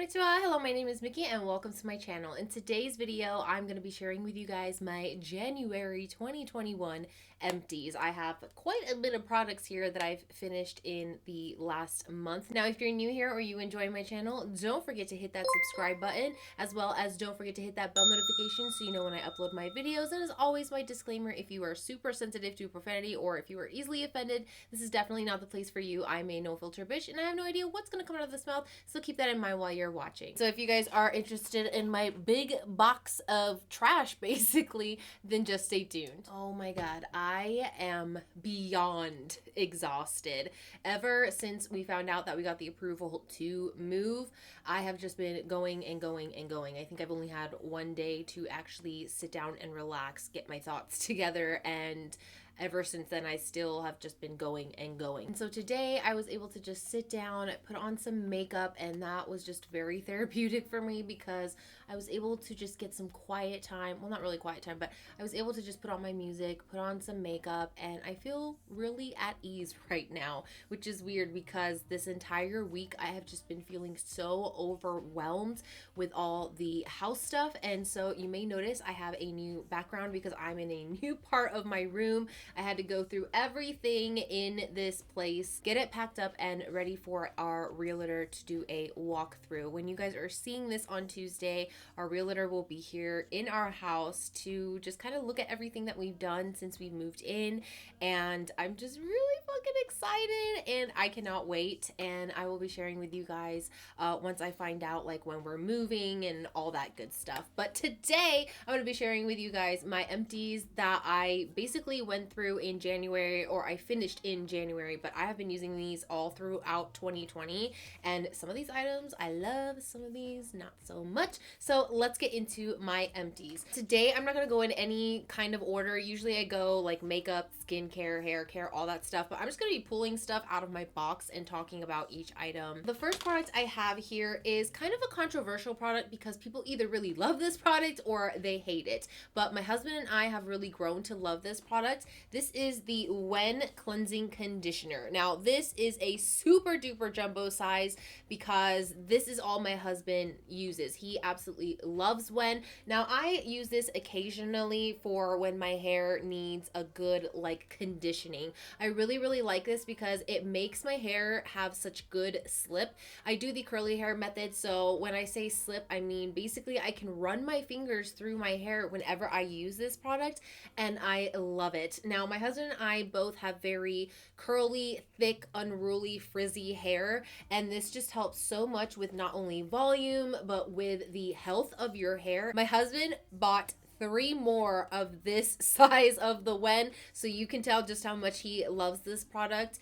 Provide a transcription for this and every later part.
Konnichiwa. Hello, my name is Mickey and welcome to my channel. In today's video, I'm going to be sharing with you guys my January 2021 empties. I have quite a bit of products here that I've finished in the last month. Now, if you're new here or you enjoy my channel, don't forget to hit that subscribe button, as well as don't forget to hit that bell notification so you know when I upload my videos. And as always, my disclaimer, if you are super sensitive to profanity or if you are easily offended, this is definitely not the place for you. I'm a no filter bitch and I have no idea what's going to come out of this mouth, so keep that in mind while you're watching. So if you guys are interested in my big box of trash basically, then just stay tuned. Oh my god, I am beyond exhausted. Ever since we found out that we got the approval to move, I have just been going and going and going. I think I've only had one day to actually sit down and relax, get my thoughts together, and ever since then I still have just been going and going. And so today I was able to just sit down, put on some makeup, and that was just very therapeutic for me because I was able to just get some quiet time. Well, not really quiet time, but I was able to just put on my music, put on some makeup, and I feel really at ease right now, which is weird because this entire week I have just been feeling so overwhelmed with all the house stuff. And so you may notice I have a new background because I'm in a new part of my room. I had to go through everything in this place, get it packed up and ready for our realtor to do a walkthrough. When you guys are seeing this on Tuesday, our realtor will be here in our house to just kind of look at everything that we've done since we moved in. And I'm just really fucking excited and I cannot wait. And I will be sharing with you guys once I find out like when we're moving and all that good stuff. But today I'm going to be sharing with you guys my empties that I basically went through in January, or I finished in January, but I have been using these all throughout 2020, and some of these items I love, some of these not so much. So let's get into my empties. Today I'm not going to go in any kind of order. Usually I go like makeup, skincare, hair care, all that stuff, but I'm just going to be pulling stuff out of my box and talking about each item. The first product I have here is kind of a controversial product because people either really love this product or they hate it, but my husband and I have really grown to love this product. This is the YesStyle Cleansing Conditioner. Now, this is a super duper jumbo size because this is all my husband uses. He absolutely loves YesStyle. Now, I use this occasionally for when my hair needs a good like conditioning. I really, really like this because it makes my hair have such good slip. I do the curly hair method, so when I say slip, I mean basically I can run my fingers through my hair whenever I use this product, and I love it. Now, my husband and I both have very curly, thick, unruly, frizzy hair, and this just helps so much with not only volume, but with the health of your hair. My husband bought 3 more of this size of the YesStyle, so you can tell just how much he loves this product.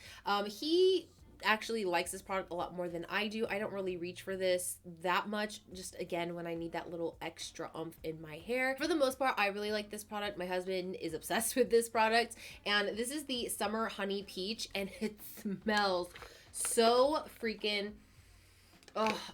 He actually likes this product a lot more than I do. I don't really reach for this that much, just again when I need that little extra oomph in my hair. For the most part, I really like this product. My husband is obsessed with this product, and this is the Summer Honey Peach, and it smells so freaking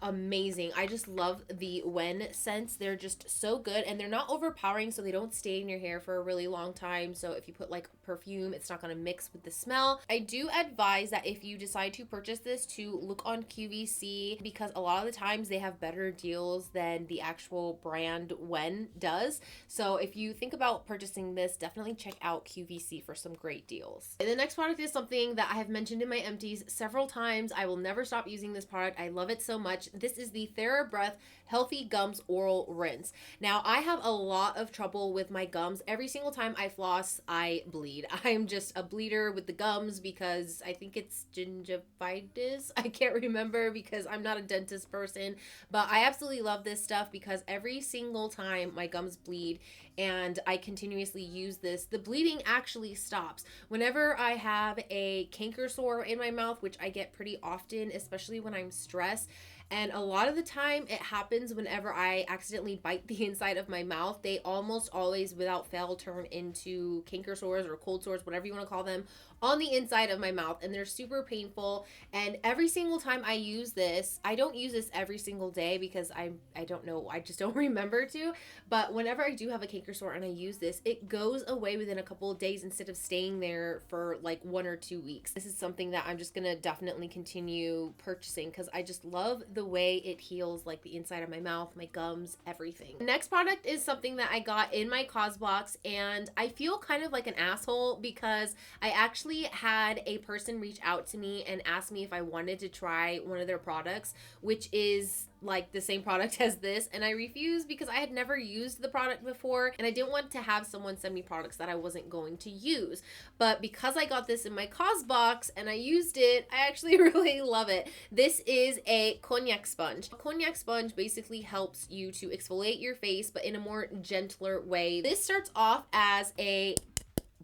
amazing. I just love the YesStyle scents. They're just so good, and they're not overpowering, so they don't stay in your hair for a really long time. So if you put like perfume, it's not going to mix with the smell. I do advise that if you decide to purchase this, to look on QVC, because a lot of the times they have better deals than the actual brand YesStyle does. So if you think about purchasing this, definitely check out QVC for some great deals. And the next product is something that I have mentioned in my empties several times. I will never stop using this product. I love it so much. This is the TheraBreath Healthy Gums Oral Rinse. Now, I have a lot of trouble with my gums. Every single time I floss, I bleed. I'm just a bleeder with the gums because I think it's gingivitis. I can't remember because I'm not a dentist person, but I absolutely love this stuff because every single time my gums bleed and I continuously use this, the bleeding actually stops. Whenever I have a canker sore in my mouth, which I get pretty often, especially when I'm stressed, and a lot of the time it happens whenever I accidentally bite the inside of my mouth. They almost always, without fail, turn into canker sores or cold sores, whatever you want to call them, on the inside of my mouth, and they're super painful. And every single time I use this, I don't use this every single day because I don't know, I just don't remember to, but whenever I do have a canker sore and I use this, it goes away within a couple of days instead of staying there for like 1 or 2 weeks. This is something that I'm just gonna definitely continue purchasing because I just love the way it heals like the inside of my mouth, my gums, everything. The next product is something that I got in my cos box, and I feel kind of like an asshole because I actually had a person reach out to me and ask me if I wanted to try one of their products, which is like the same product as this, and I refused because I had never used the product before and I didn't want to have someone send me products that I wasn't going to use. But because I got this in my cos box and I used it, I actually really love it. This is a cognac sponge. A cognac sponge basically helps you to exfoliate your face, but in a more gentler way. This starts off as a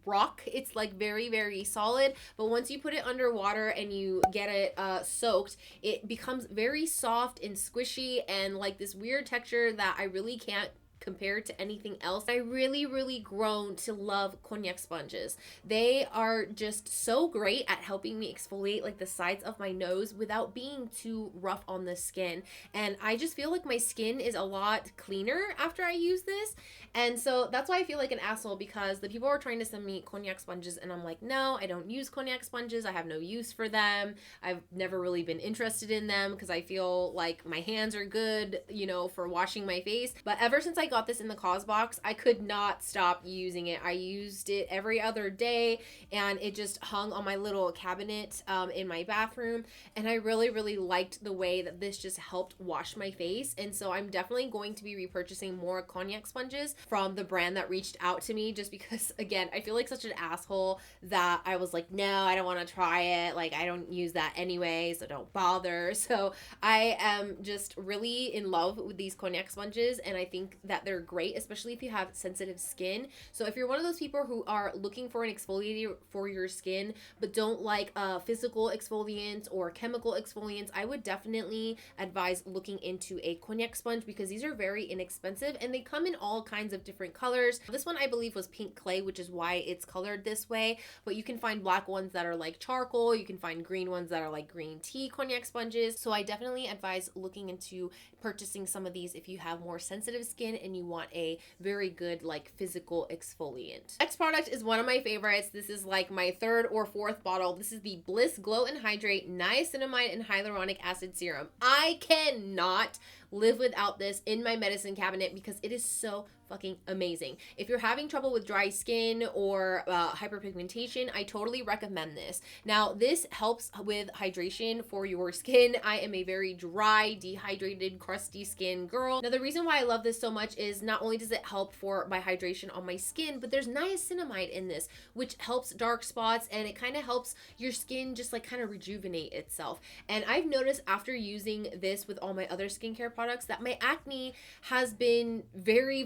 rock. It's like very solid, but once you put it underwater and you get it soaked, it becomes very soft and squishy and like this weird texture that I really can't compared to anything else. I really grown to love cognac sponges. They are just so great at helping me exfoliate like the sides of my nose without being too rough on the skin, and I just feel like my skin is a lot cleaner after I use this. And so that's why I feel like an asshole, because the people are trying to send me cognac sponges and I'm like, no, I don't use cognac sponges. I have no use for them. I've never really been interested in them because I feel like my hands are good, you know, for washing my face. But ever since I got this in the cos box, I could not stop using it. I used it every other day and it just hung on my little cabinet in my bathroom, and I really liked the way that this just helped wash my face. And so I'm definitely going to be repurchasing more cognac sponges from the brand that reached out to me, just because, again, I feel like such an asshole that I was like, no, I don't want to try it. Like, I don't use that anyway, so don't bother. So I am just really in love with these cognac sponges, and I think that they're great, especially if you have sensitive skin. So if you're one of those people who are looking for an exfoliator for your skin but don't like physical exfoliants or chemical exfoliants, I would definitely advise looking into a cognac sponge because these are very inexpensive and they come in all kinds of different colors. This one I believe was pink clay, which is why it's colored this way, but you can find black ones that are like charcoal, you can find green ones that are like green tea cognac sponges. So I definitely advise looking into purchasing some of these if you have more sensitive skin and you want a very good like physical exfoliant. Next product is one of my favorites. This is like my third or fourth bottle. This is the Bliss Glow and Hydrate Niacinamide and Hyaluronic Acid Serum. I cannot live without this in my medicine cabinet because it is so fucking amazing. If you're having trouble with dry skin or hyperpigmentation, I totally recommend this. Now, this helps with hydration for your skin. I am a very dry, dehydrated, crusty skin girl. Now, the reason why I love this so much is not only does it help for my hydration on my skin, but there's niacinamide in this, which helps dark spots, and it kind of helps your skin just like kind of rejuvenate itself. And I've noticed after using this with all my other skincare products that my acne has been very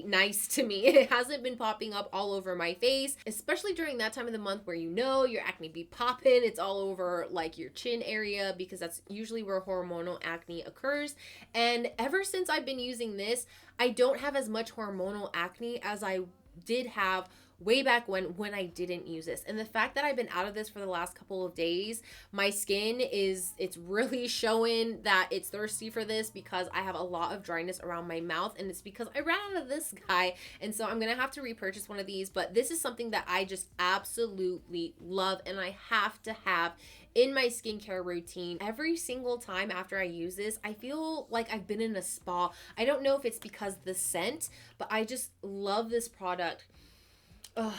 nice to me. It hasn't been popping up all over my face, especially during that time of the month where you know your acne be popping. It's all over like your chin area because that's usually where hormonal acne occurs. And ever since I've been using this, I don't have as much hormonal acne as I did have way back when I didn't use this. And the fact that I've been out of this for the last couple of days, my skin it's really showing that it's thirsty for this because I have a lot of dryness around my mouth, and it's because I ran out of this guy. And so I'm gonna have to repurchase one of these, but this is something that I just absolutely love and I have to have in my skincare routine. Every single time after I use this, I feel like I've been in a spa. I don't know if it's because the scent, but I just love this product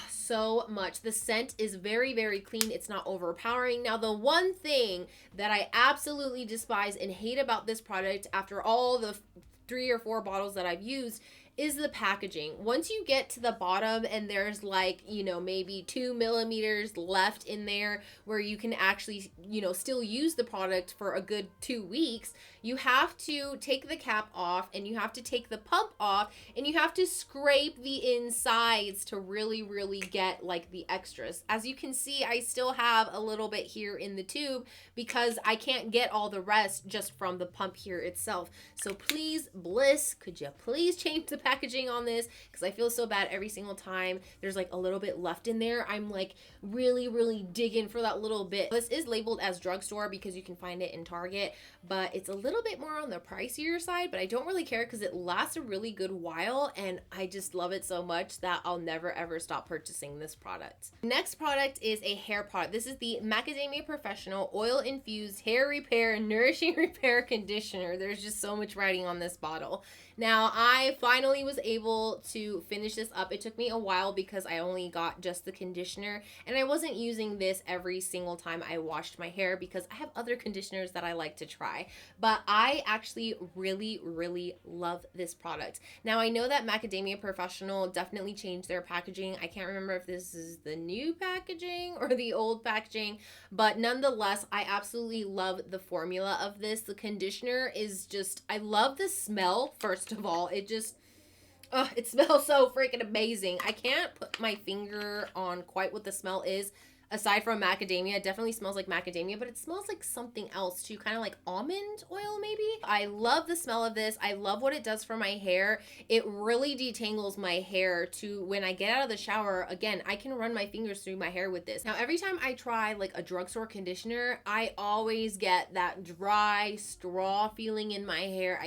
so much. The scent is very clean. It's not overpowering. Now, the one thing that I absolutely despise and hate about this product after all the 3 or 4 bottles that I've used is the packaging. Once you get to the bottom and there's like, you know, maybe 2 millimeters left in there where you can actually, you know, still use the product for a good 2 weeks, you have to take the cap off and you have to take the pump off and you have to scrape the insides to really get like the extras. As you can see, I still have a little bit here in the tube because I can't get all the rest just from the pump here itself. So please, Bliss, could you please change the packaging on this? Because I feel so bad every single time there's like a little bit left in there. I'm like really digging for that little bit. This is labeled as drugstore because you can find it in Target, but it's a little bit more on the pricier side, but I don't really care because it lasts a really good while and I just love it so much that I'll never ever stop purchasing this product. Next product is a hair product. This is the Macadamia Professional Oil Infused Hair Repair and Nourishing Repair Conditioner. There's just so much writing on this bottle. Now, I finally was able to finish this up. It took me a while because I only got just the conditioner and I wasn't using this every single time I washed my hair because I have other conditioners that I like to try. But I actually really love this product. Now, I know that Macadamia Professional definitely changed their packaging. I can't remember if this is the new packaging or the old packaging, but nonetheless, I absolutely love the formula of this. The conditioner is just, I love the smell, first of all. It just, it smells so freaking amazing. I can't put my finger on quite what the smell is. Aside from macadamia, it definitely smells like macadamia, but it smells like something else too, kind of like almond oil maybe. I love the smell of this. I love what it does for my hair. It really detangles my hair to when I get out of the shower. Again, I can run my fingers through my hair with this. Now, every time I try like a drugstore conditioner, I always get that dry straw feeling in my hair.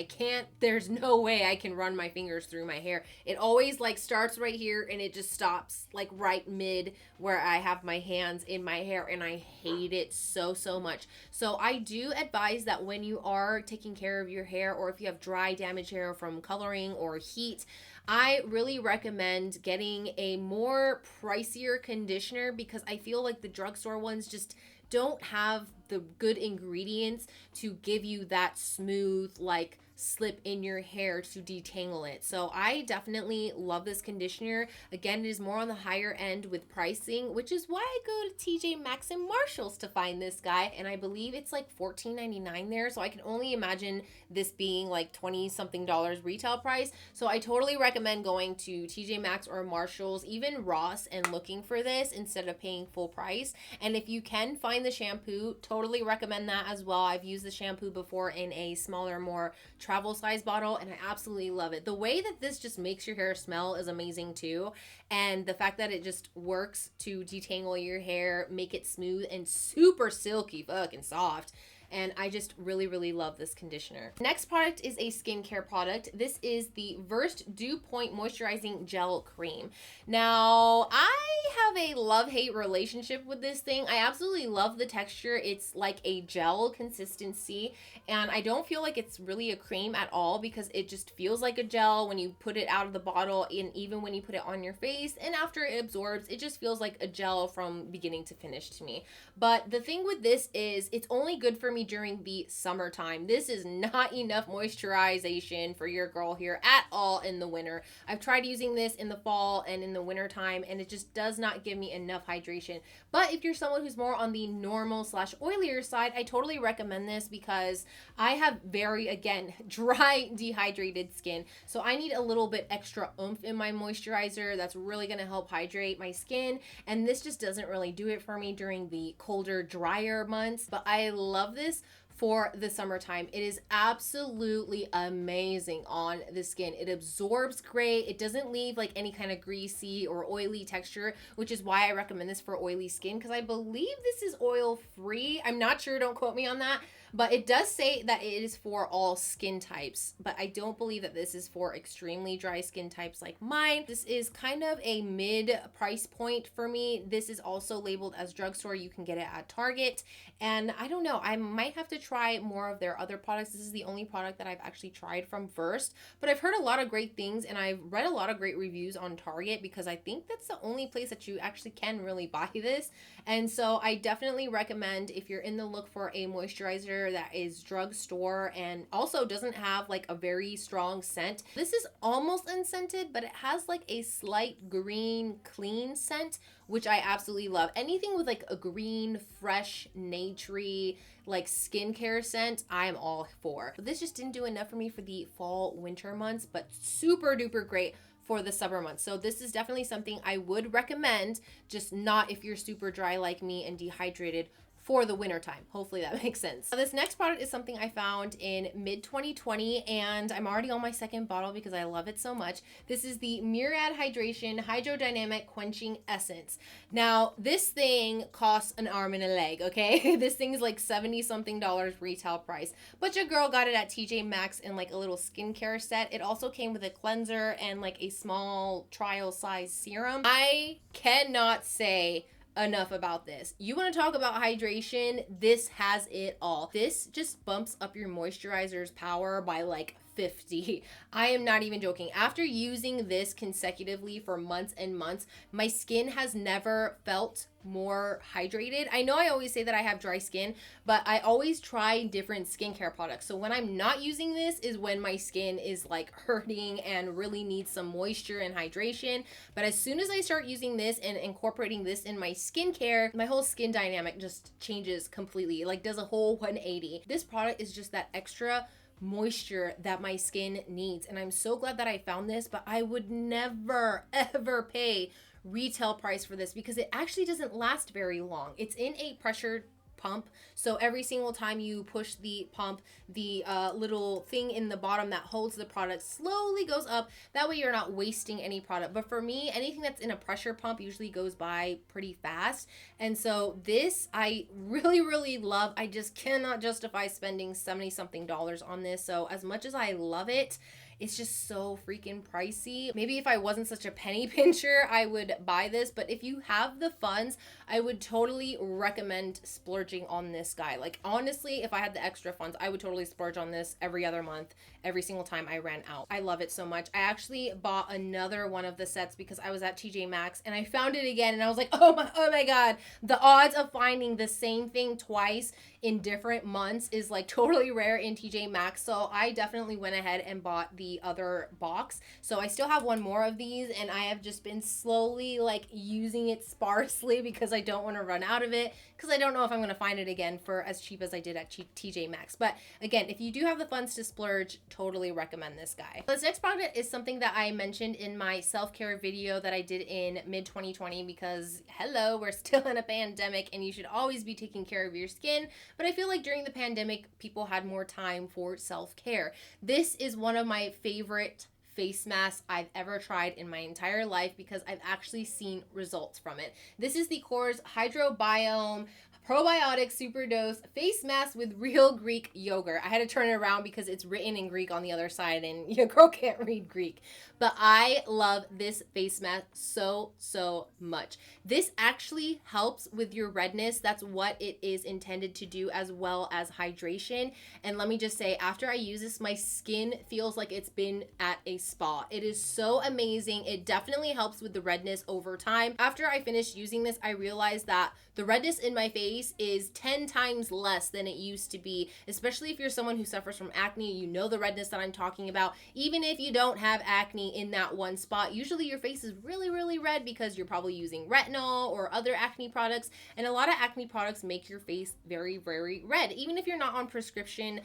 There's no way I can run my fingers through my hair. It always like starts right here and it just stops like right mid where I have my hand in my hair, and I hate it so much. So I do advise that when you are taking care of your hair, or if you have dry damaged hair from coloring or heat, I really recommend getting a more pricier conditioner because I feel like the drugstore ones just don't have the good ingredients to give you that smooth like slip in your hair to detangle it. So I definitely love this conditioner. Again, it is more on the higher end with pricing, which is why I go to TJ Maxx and Marshalls to find this guy, and I believe it's like $14.99 there. So I can only imagine this being like 20 something dollars retail price. So I totally recommend going to TJ Maxx or Marshalls, even Ross, and looking for this instead of paying full price. And if you can find the shampoo, totally recommend that as well. I've used the shampoo before in a smaller, more travel size bottle, and I absolutely love it. The way that this just makes your hair smell is amazing too, and the fact that it just works to detangle your hair, make it smooth and super silky fucking soft. And I just really love this conditioner. Next product is a skincare product. This is the Versed Dew Point Moisturizing Gel Cream. Now, I have a love-hate relationship with this thing. I absolutely love the texture. It's like a gel consistency, and I don't feel like it's really a cream at all because it just feels like a gel when you put it out of the bottle, and even when you put it on your face, and after it absorbs, it just feels like a gel from beginning to finish to me. But the thing with this is it's only good for me during the summertime. This is not enough moisturization for your girl here at all in the winter. I've tried using this in the fall and in the winter time, and it just does not give me enough hydration. But if you're someone who's more on the normal slash oilier side, I totally recommend this because I have very, again, dry, dehydrated skin. So I need a little bit extra oomph in my moisturizer that's really going to help hydrate my skin. And this just doesn't really do it for me during the colder, drier months. But I love this for the summertime. It is absolutely amazing on the skin. It absorbs great. It doesn't leave like any kind of greasy or oily texture, which is why I recommend this for oily skin, because I believe this is oil free. I'm not sure, don't quote me on that. But it does say that it is for all skin types, but I don't believe that this is for extremely dry skin types like mine. This is kind of a mid price point for me. This is also labeled as drugstore. You can get it at Target. And I don't know, I might have to try more of their other products. This is the only product that I've actually tried from Versed, but I've heard a lot of great things, and I've read a lot of great reviews on Target because I think that's the only place that you actually can really buy this. And so I definitely recommend, if you're in the look for a moisturizer moisturizer that is drugstore and also doesn't have like a very strong scent. This is almost unscented, but it has like a slight green clean scent, which I absolutely love. Anything with like a green, fresh, naturey, like skincare scent, I'm all for. But this just didn't do enough for me for the fall winter months, but super duper great for the summer months. So this is definitely something I would recommend, just not if you're super dry like me and dehydrated for the winter time. Hopefully that makes sense. Now, this next product is something I found in mid 2020 and I'm already on my second bottle because I love it so much. This is the Myriad Hydration Hydrodynamic Quenching Essence. Now this thing costs an arm and a leg, okay? This thing is like 70 something dollars retail price, but your girl got it at TJ Maxx in like a little skincare set. It also came with a cleanser and like a small trial size serum. I cannot say enough about this. You want to talk about hydration? This has it all. This just bumps up your moisturizer's power by like 50. I am not even joking. After using this consecutively for months and months, my skin has never felt more hydrated. I know I always say that I have dry skin, but I always try different skincare products. So when I'm not using this is when my skin is like hurting and really needs some moisture and hydration. But as soon as I start using this and incorporating this in my skincare, my whole skin dynamic just changes completely. It like does a whole 180. This product is just that extra moisture that my skin needs, and I'm so glad that I found this. But I would never ever pay retail price for this because it actually doesn't last very long. It's in a pressure pump, so every single time you push the pump, the little thing in the bottom that holds the product slowly goes up. That way you're not wasting any product. But for me, anything that's in a pressure pump usually goes by pretty fast, and so this I really love. I just cannot justify spending 70 something dollars on this. So as much as I love it, it's just so freaking pricey. Maybe if I wasn't such a penny pincher, I would buy this. But if you have the funds, I would totally recommend splurging on this guy. Like honestly, if I had the extra funds, I would totally splurge on this every other month, every single time I ran out. I love it so much. I actually bought another one of the sets because I was at TJ Maxx and I found it again and I was like, oh my God. The odds of finding the same thing twice in different months is like totally rare in TJ Maxx. So I definitely went ahead and bought the other box. So I still have one more of these and I have just been slowly like using it sparsely because I don't want to run out of it, because I don't know if I'm going to find it again for as cheap as I did at TJ Maxx. But again, if you do have the funds to splurge, totally recommend this guy. This next product is something that I mentioned in my self-care video that I did in mid 2020 because hello, we're still in a pandemic and you should always be taking care of your skin. But I feel like during the pandemic, people had more time for self-care. This is one of my favorite face masks I've ever tried in my entire life because I've actually seen results from it. This is the Core's Hydrobiome Probiotic Superdose Face Mask with Real Greek Yogurt. I had to turn it around because it's written in Greek on the other side and your girl can't read Greek. But I love this face mask so much. This actually helps with your redness. That's what it is intended to do, as well as hydration. And let me just say, after I use this, my skin feels like it's been at a spa. It is so amazing. It definitely helps with the redness over time. After I finished using this, I realized that the redness in my face is 10 times less than it used to be, especially if you're someone who suffers from acne. You know the redness that I'm talking about. Even if you don't have acne in that one spot, usually your face is really red because you're probably using retinol or other acne products, and a lot of acne products make your face very red. Even if you're not on prescription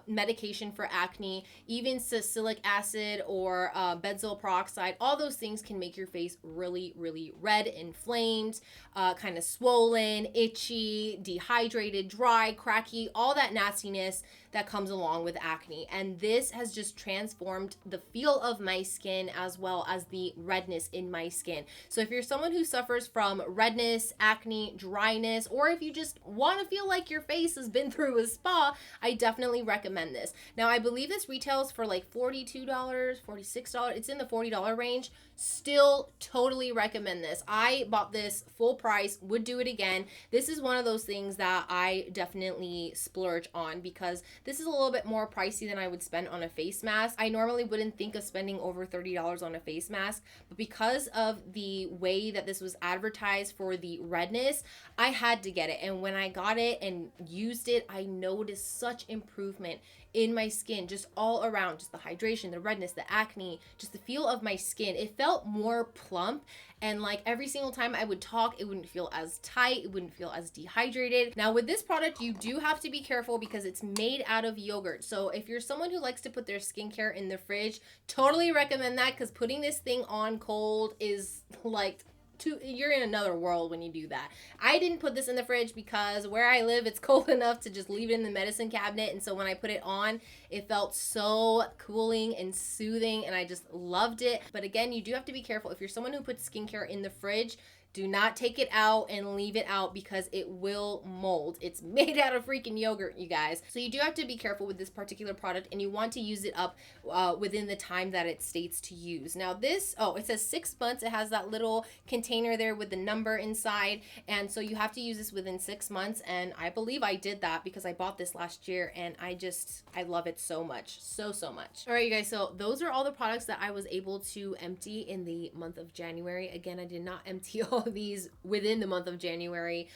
medication for acne, even salicylic acid or benzoyl peroxide, all those things can make your face really red, inflamed, kind of swollen, itchy, dehydrated, dry, cracky, all that nastiness that comes along with acne. And this has just transformed the feel of my skin as well as the redness in my skin. So if you're someone who suffers from redness, acne, dryness, or if you just want to feel like your face has been through a spa, I definitely recommend this. Now, I believe this retails for like $42, $46. It's in the $40 range. Still totally recommend this. I bought this full price, would do it again. This is one of those things that I definitely splurge on because This is a little bit more pricey than I would spend on a face mask. I normally wouldn't think of spending over $30 on a face mask, but because of the way that this was advertised for the redness, I had to get it. And when I got it and used it, I noticed such improvement in my skin, just all around, just the hydration, the redness, the acne, just the feel of my skin. It felt more plump, and like every single time I would talk, it wouldn't feel as tight, it wouldn't feel as dehydrated. Now with this product, you do have to be careful because it's made out of yogurt. So if you're someone who likes to put their skincare in the fridge, totally recommend that, because putting this thing on cold is like you're in another world when you do that. I didn't put this in the fridge because where I live, it's cold enough to just leave it in the medicine cabinet. And so when I put it on, it felt so cooling and soothing, and I just loved it. But again, you do have to be careful. If you're someone who puts skincare in the fridge, do not take it out and leave it out because it will mold. It's made out of freaking yogurt, you guys. So you do have to be careful with this particular product, and you want to use it up within the time that it states to use. Now this, it says 6 months. It has that little container there with the number inside. And so you have to use this within 6 months. And I believe I did that because I bought this last year, and I love it so much. So much. All right, you guys. So those are all the products that I was able to empty in the month of January. Again, I did not empty all of these within the month of January.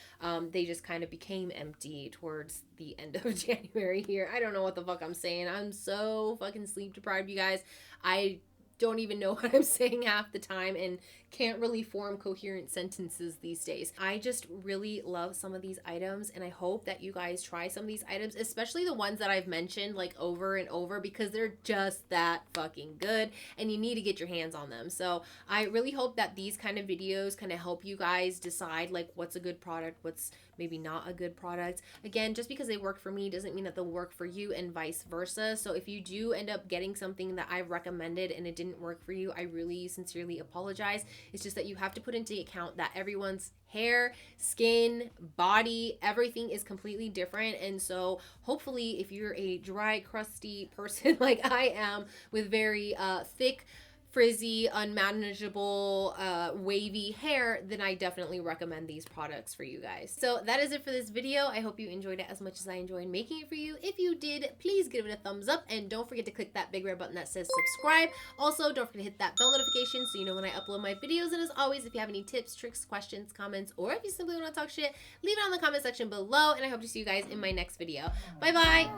They just kind of became empty towards the end of January here. I don't know what the fuck I'm saying. I'm so fucking sleep deprived, you guys. I don't even know what I'm saying half the time and can't really form coherent sentences these days. I just really love some of these items, and I hope that you guys try some of these items, especially the ones that I've mentioned like over and over, because they're just that fucking good and you need to get your hands on them. So I really hope that these kind of videos kind of help you guys decide like what's a good product, what's maybe not a good product. Again, just because they work for me doesn't mean that they'll work for you, and vice versa. So if you do end up getting something that I've recommended and it didn't work for you, I really sincerely apologize. It's just that you have to put into account that everyone's hair, skin, body, everything is completely different. And so hopefully if you're a dry, crusty person like I am with very thick, frizzy, unmanageable, wavy hair, then I definitely recommend these products for you guys. So that is it for this video. I hope you enjoyed it as much as I enjoyed making it for you. If you did, please give it a thumbs up, and don't forget to click that big red button that says subscribe. Also, don't forget to hit that bell notification so you know when I upload my videos. And as always, if you have any tips, tricks, questions, comments, or if you simply want to talk shit, leave it on the comment section below, and I hope to see you guys in my next video. Bye bye.